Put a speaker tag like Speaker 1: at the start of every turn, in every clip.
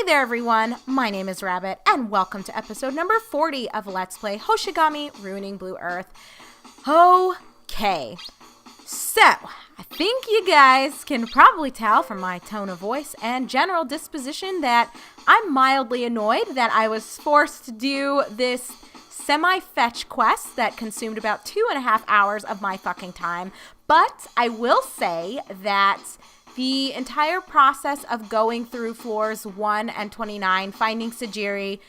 Speaker 1: there everyone, my name is Rabbit, and welcome to episode number 40 of Let's Play Hoshigami Ruining Blue Earth. Okay, so I think you guys can probably tell from my tone of voice and general disposition that I'm mildly annoyed that I was forced to do this semi-fetch quest that consumed about 2.5 hours of my fucking time. But I will say that the entire process of going through floors 1 and 29, finding Sajiri,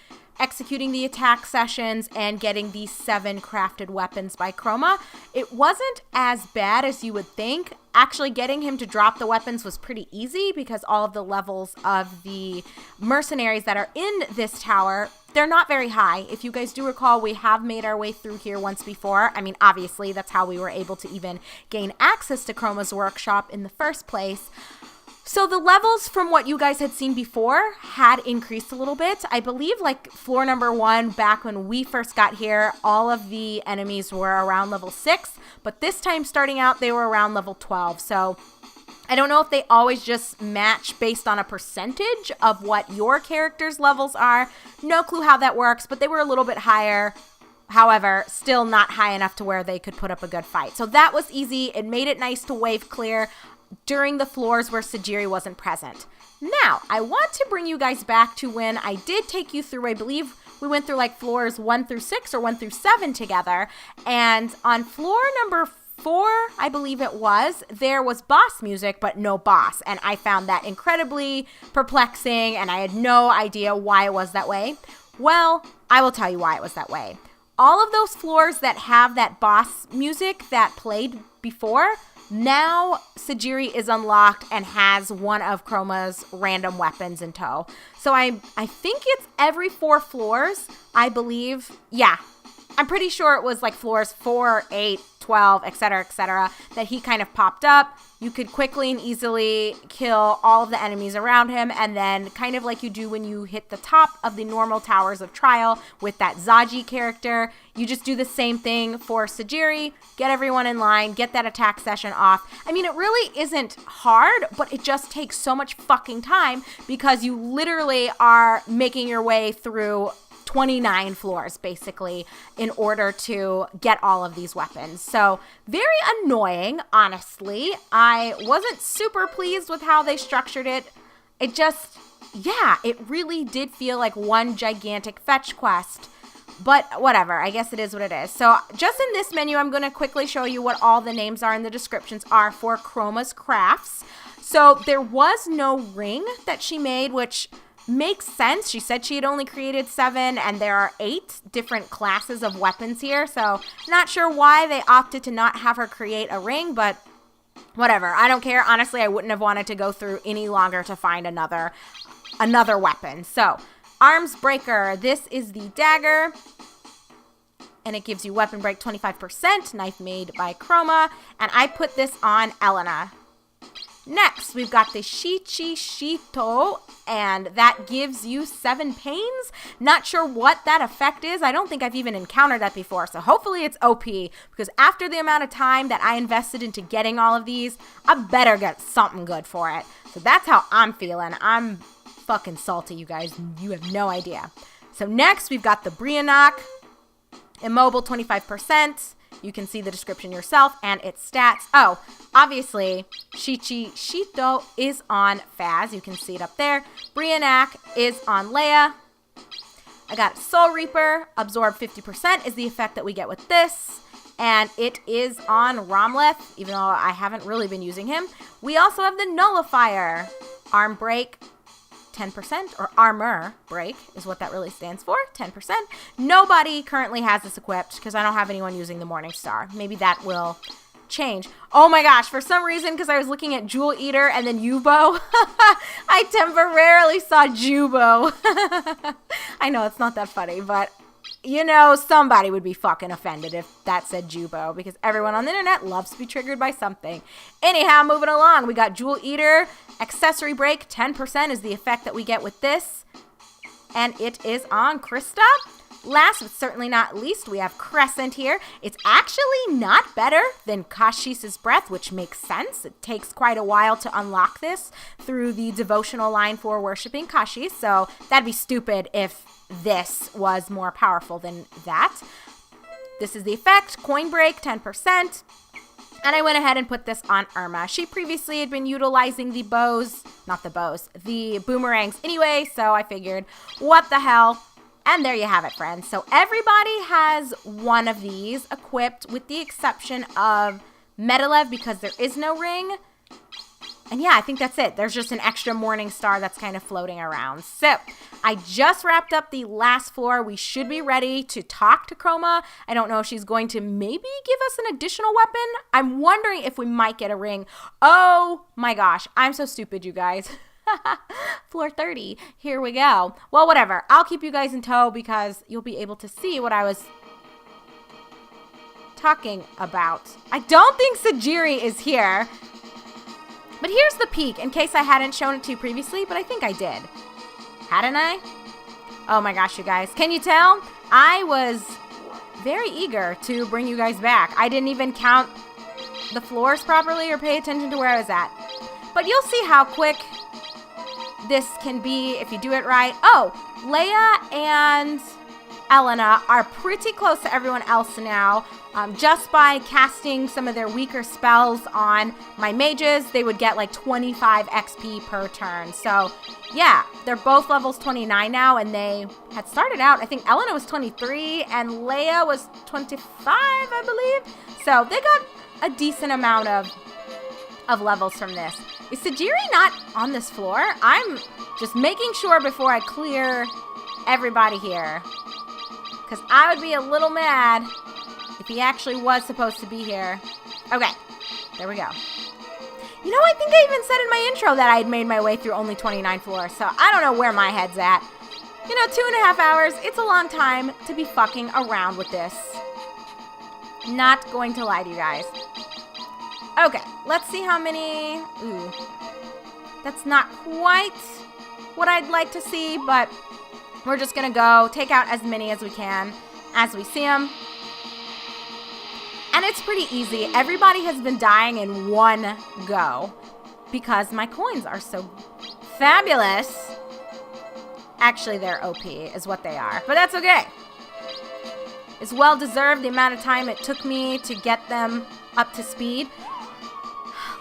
Speaker 1: executing the attack sessions, and getting these 7 crafted weapons by Chroma, it wasn't as bad as you would think. Actually, getting him to drop the weapons was pretty easy because all of the levels of the mercenaries that are in this tower, they're not very high. If you guys do recall, we have made our way through here once before. I mean, obviously, that's how we were able to even gain access to Chroma's workshop in the first place. So the levels from what you guys had seen before had increased a little bit. I believe like floor number 1, back when we first got here, all of the enemies were around level 6. But this time starting out, they were around level 12. So I don't know if they always just match based on a percentage of what your character's levels are. No clue how that works, but they were a little bit higher. However, still not high enough to where they could put up a good fight. So that was easy. It made it nice to wave clear during the floors where Sajiri wasn't present. Now, I want to bring you guys back to when I did take you through, I believe we went through like floors 1 through 6 or 1 through 7 together. And on floor number 4, I believe it was, there was boss music, but no boss. And I found that incredibly perplexing, and I had no idea why it was that way. Well, I will tell you why it was that way. All of those floors that have that boss music that played before, now Sajiri is unlocked and has one of Chroma's random weapons in tow. So I think it's every 4 floors, I believe. Yeah, I'm pretty sure it was like floors 4, 8, 12, etc., that he kind of popped up. You could quickly and easily kill all of the enemies around him, and then kind of like you do when you hit the top of the normal towers of trial with that Zaji character, you just do the same thing for Sajiri, get everyone in line, get that attack session off. I mean, it really isn't hard, but it just takes so much fucking time because you literally are making your way through 29 floors basically in order to get all of these weapons. So very annoying, honestly. I wasn't super pleased with how they structured it. It just, yeah, it really did feel like one gigantic fetch quest. But whatever, I guess it is what it is. So just in this menu, I'm going to quickly show you what all the names are and the descriptions are for Chroma's crafts. So there was no ring that she made, which makes sense. She said she had only created 7, and there are 8 different classes of weapons here. So not sure why they opted to not have her create a ring, but whatever. I don't care. Honestly, I wouldn't have wanted to go through any longer to find another weapon. So arms breaker. This is the dagger, and it gives you weapon break 25%. Knife made by Chroma, and I put this on Elena. Next, we've got the Shichi Shito, and that gives you 7 pains. Not sure what that effect is. I don't think I've even encountered that before, so hopefully it's OP, because after the amount of time that I invested into getting all of these, I better get something good for it. So that's how I'm feeling. I'm fucking salty, you guys. You have no idea. So next, we've got the Brianak, immobile 25%. You can see the description yourself and its stats. Oh, obviously, Shichi Shito is on Faz. You can see it up there. Brianak is on Leia. I got Soul Reaper. Absorb 50% is the effect that we get with this. And it is on Romleth, even though I haven't really been using him. We also have the Nullifier. Arm Break 10%, or armor break is what that really stands for, 10%. Nobody currently has this equipped because I don't have anyone using the Morning Star. Maybe that will change. Oh my gosh, for some reason, because I was looking at Jewel Eater and then Yubo, I temporarily saw Jubo. I know it's not that funny, but you know, somebody would be fucking offended if that said Jubo, because everyone on the internet loves to be triggered by something. Anyhow, moving along, we got Jewel Eater. Accessory break, 10% is the effect that we get with this. And it is on Krista. Last but certainly not least, we have Crescent here. It's actually not better than Kashisa's Breath, which makes sense. It takes quite a while to unlock this through the devotional line for worshiping Kashi, so that'd be stupid if this was more powerful than that. This is the effect, Coin Break, 10%. And I went ahead and put this on Irma. She previously had been utilizing the the boomerangs anyway, so I figured, what the hell? And there you have it, friends. So everybody has one of these equipped with the exception of Medalev because there is no ring. And yeah, I think that's it. There's just an extra morning star that's kind of floating around. So I just wrapped up the last floor. We should be ready to talk to Chroma. I don't know if she's going to maybe give us an additional weapon. I'm wondering if we might get a ring. Oh my gosh, I'm so stupid, you guys. Floor 30, here we go. Well, whatever. I'll keep you guys in tow because you'll be able to see what I was talking about. I don't think Sajiri is here. But here's the peek, in case I hadn't shown it to you previously, but I think I did. Hadn't I? Oh my gosh, you guys. Can you tell? I was very eager to bring you guys back. I didn't even count the floors properly or pay attention to where I was at. But you'll see how quick this can be if you do it right. Oh, Leia and Elena are pretty close to everyone else now. Just by casting some of their weaker spells on my mages, they would get like 25 XP per turn. So yeah, they're both levels 29 now, and they had started out, I think Elena was 23 and Leia was 25, I believe. So they got a decent amount of levels from this. Is Sajiri not on this floor? I'm just making sure before I clear everybody here, because I would be a little mad if he actually was supposed to be here. Okay, there we go. You know, I think I even said in my intro that I had made my way through only 29 floors, so I don't know where my head's at. You know, 2.5 hours, it's a long time to be fucking around with this. Not going to lie to you guys. Okay, let's see how many... Ooh, that's not quite what I'd like to see, but we're just gonna go take out as many as we can as we see them. And it's pretty easy. Everybody has been dying in one go because my coins are so fabulous. Actually, they're OP is what they are, but that's okay. It's well deserved the amount of time it took me to get them up to speed.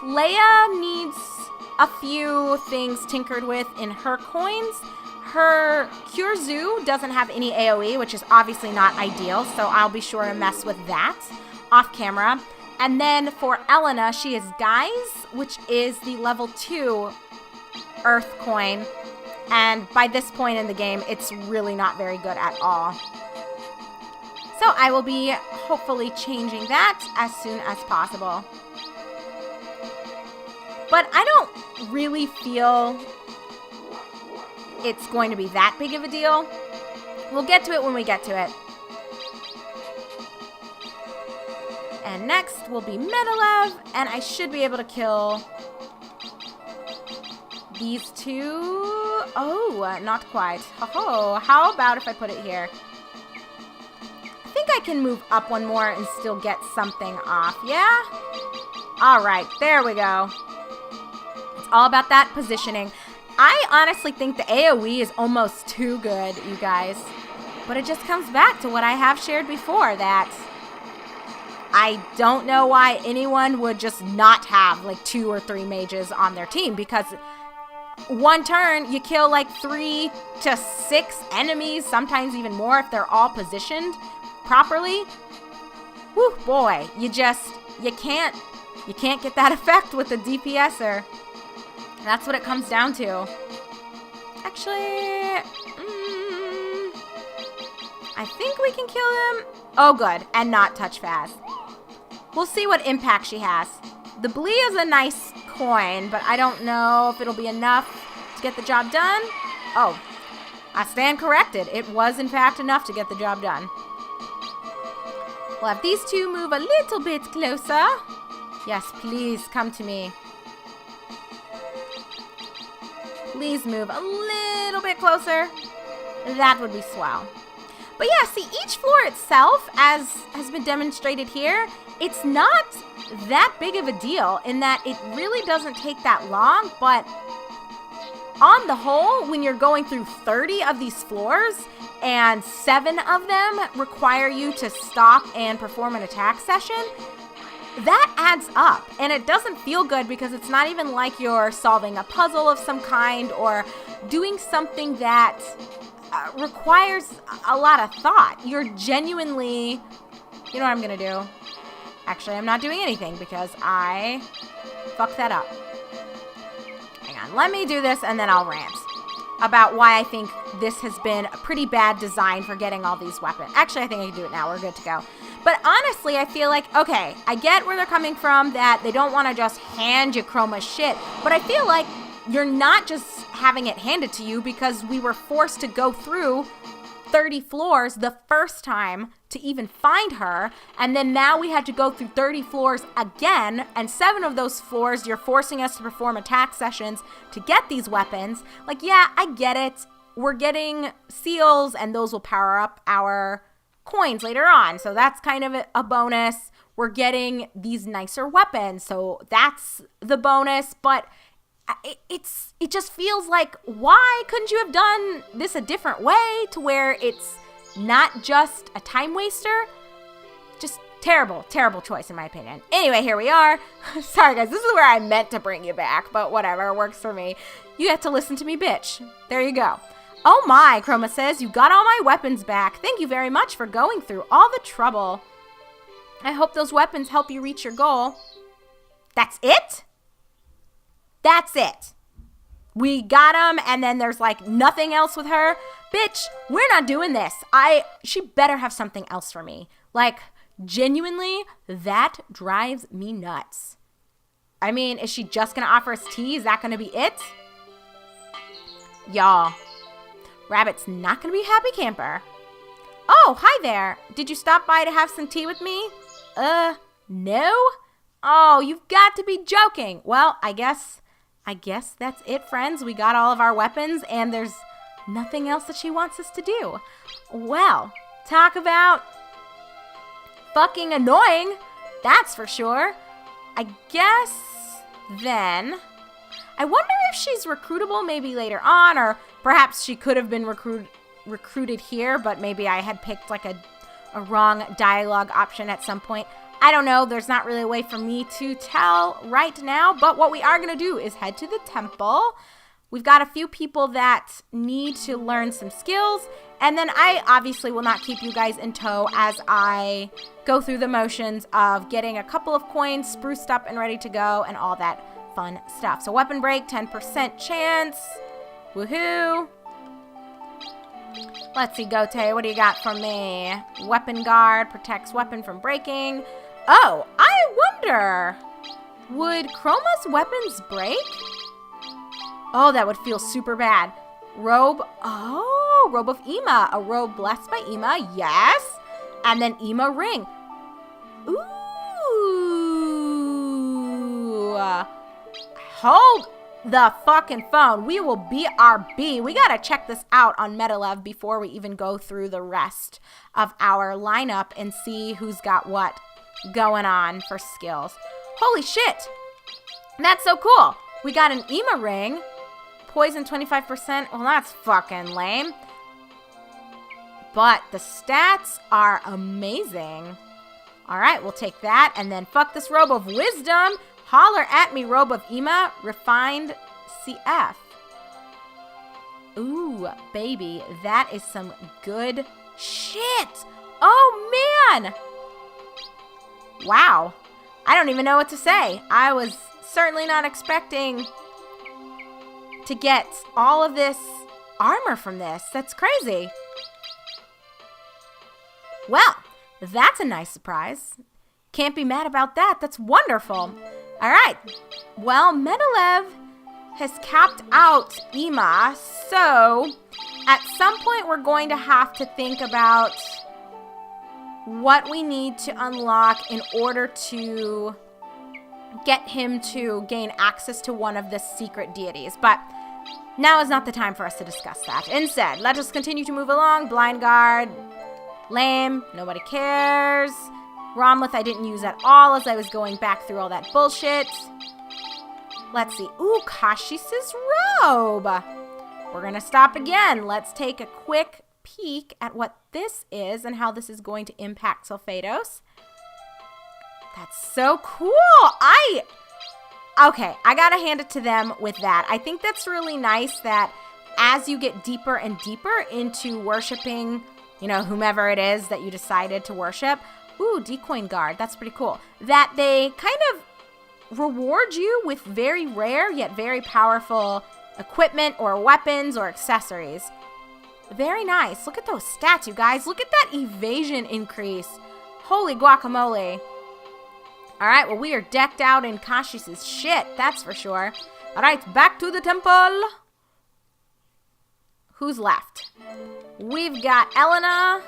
Speaker 1: Leia needs a few things tinkered with in her coins. Her Cure Zoo doesn't have any AoE, which is obviously not ideal, so I'll be sure to mess with that off camera. And then for Elena, she is Guise, which is the level 2 Earth coin. And by this point in the game, it's really not very good at all. So I will be hopefully changing that as soon as possible. But I don't really feel it's going to be that big of a deal. We'll get to it when we get to it. And next will be Medalev, and I should be able to kill these two. Oh, not quite. Oh, how about if I put it here? I think I can move up one more and still get something off, yeah? All right, there we go. It's all about that positioning. I honestly think the AoE is almost too good, you guys. But it just comes back to what I have shared before, that I don't know why anyone would just not have like 2 or 3 mages on their team, because one turn you kill like 3 to 6 enemies, sometimes even more if they're all positioned properly. Whew, boy, you can't get that effect with the DPSer. That's what it comes down to. Actually, I think we can kill him. Oh, good, and not touch fast. We'll see what impact she has. The Blee is a nice coin, but I don't know if it'll be enough to get the job done. Oh, I stand corrected. It was, in fact, enough to get the job done. We'll have these two move a little bit closer. Yes, please come to me. Please move a little bit closer. That would be swell. But yeah, see, each floor itself, as has been demonstrated here, it's not that big of a deal in that it really doesn't take that long, but on the whole, when you're going through 30 of these floors and 7 of them require you to stop and perform an attack session, that adds up. And it doesn't feel good because it's not even like you're solving a puzzle of some kind or doing something that requires a lot of thought. You're genuinely, you know what I'm going to do? Actually, I'm not doing anything because I fucked that up. Hang on, let me do this and then I'll rant about why I think this has been a pretty bad design for getting all these weapons. Actually, I think I can do it now. We're good to go. But honestly, I feel like, okay, I get where they're coming from, that they don't want to just hand you Chroma shit, but I feel like you're not just having it handed to you because we were forced to go through 30 floors the first time to even find her, and then now we had to go through 30 floors again, and 7 of those floors you're forcing us to perform attack sessions to get these weapons. Like, yeah, I get it. We're getting seals, and those will power up our coins later on, so that's kind of a bonus. We're getting these nicer weapons, so that's the bonus, but it just feels like, why couldn't you have done this a different way to where it's not just a time waster? Just terrible choice in my opinion. Anyway, here we are. Sorry guys, this is where I meant to bring you back, but whatever, it works for me. You have to listen to me, bitch. There you go. Oh my, Chroma says, you got all my weapons back. Thank you very much for going through all the trouble. I hope those weapons help you reach your goal. That's it? That's it. We got them, and then there's like nothing else with her. Bitch, we're not doing this. She better have something else for me. Like, genuinely, that drives me nuts. I mean, is she just gonna offer us tea? Is that gonna be it? Y'all, Rabbit's not gonna be a happy camper. Oh, hi there. Did you stop by to have some tea with me? No? Oh, you've got to be joking. Well, I guess that's it, friends. We got all of our weapons, and there's nothing else that she wants us to do. Well, talk about fucking annoying, that's for sure. I guess then, I wonder if she's recruitable maybe later on, or perhaps she could have been recruited here, but maybe I had picked like a wrong dialogue option at some point. I don't know. There's not really a way for me to tell right now, but what we are going to do is head to the temple. We've got a few people that need to learn some skills, and then I obviously will not keep you guys in tow as I go through the motions of getting a couple of coins spruced up and ready to go and all that fun stuff. So weapon break, 10% chance. Woohoo. Let's see, Gote, what do you got for me? Weapon guard, protects weapon from breaking. Oh, I wonder, would Chroma's weapons break? Oh, that would feel super bad. Robe, oh, robe of Ima. A robe blessed by Ima, yes. And then Ima ring. Ooh. Hold the fucking phone. We will BRB. We gotta check this out on MetaLev before we even go through the rest of our lineup and see who's got what going on for skills. Holy shit. That's so cool. We got an Ima ring. Poison 25%. Well, that's fucking lame. But the stats are amazing. All right, we'll take that. And then fuck this robe of wisdom. Holler at me, robe of Ima. Refined CF. Ooh, baby. That is some good shit. Oh, man. Wow. I don't even know what to say. I was certainly not expecting to get all of this armor from this. That's crazy. Well, that's a nice surprise. Can't be mad about that. That's wonderful. All right. Well, MetaLev has capped out Ima, so at some point we're going to have to think about what we need to unlock in order to get him to gain access to one of the secret deities. But now is not the time for us to discuss that. Instead, let us continue to move along. Blind guard. Lame. Nobody cares. Romlith I didn't use at all as I was going back through all that bullshit. Let's see. Ooh, Kashis's robe. We're going to stop again. Let's take a quick peek at what this is and how this is going to impact Sulfados. That's so cool. Okay, I got to hand it to them with that. I think that's really nice that as you get deeper and deeper into worshiping, you know, whomever it is that you decided to worship. Ooh, Decoin Guard. That's pretty cool. That they kind of reward you with very rare yet very powerful equipment or weapons or accessories. Very nice. Look at those stats, you guys. Look at that evasion increase. Holy guacamole. All right, well, we are decked out in Kashis's shit, that's for sure. All right, back to the temple. Who's left? We've got Elena.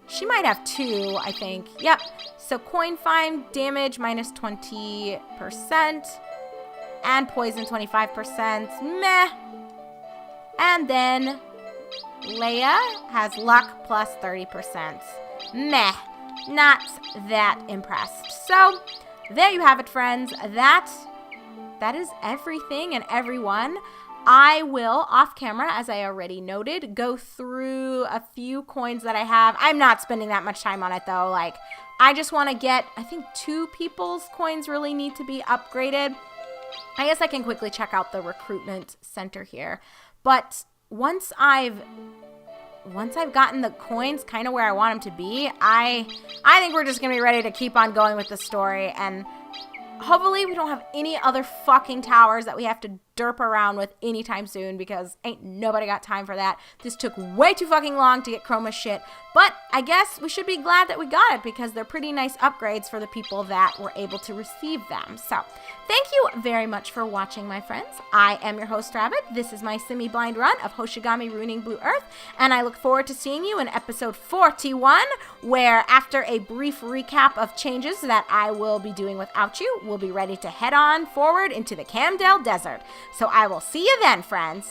Speaker 1: She might have 2, I think. Yep. So coin find damage minus 20%. And poison 25%. Meh. And then Leia has luck plus 30%. Meh. Not that impressed. So there you have it, friends. That is everything and everyone. I will, off camera, as I already noted, go through a few coins that I have. I'm not spending that much time on it, though. Like, I just want to get, I think 2 people's coins really need to be upgraded. I guess I can quickly check out the recruitment center here. But once I've gotten the coins kind of where I want them to be, I think we're just going to be ready to keep on going with the story. And hopefully we don't have any other fucking towers that we have to derp around with anytime soon, because ain't nobody got time for that. This took way too fucking long to get Chroma shit, but I guess we should be glad that we got it, because they're pretty nice upgrades for the people that were able to receive them. So thank you very much for watching, my friends. I am your host, Rabbit. This is my semi-blind run of Hoshigami Ruining Blue Earth, and I look forward to seeing you in episode 41, where after a brief recap of changes that I will be doing without you, we'll be ready to head on forward into the Camdale Desert. So I will see you then, friends.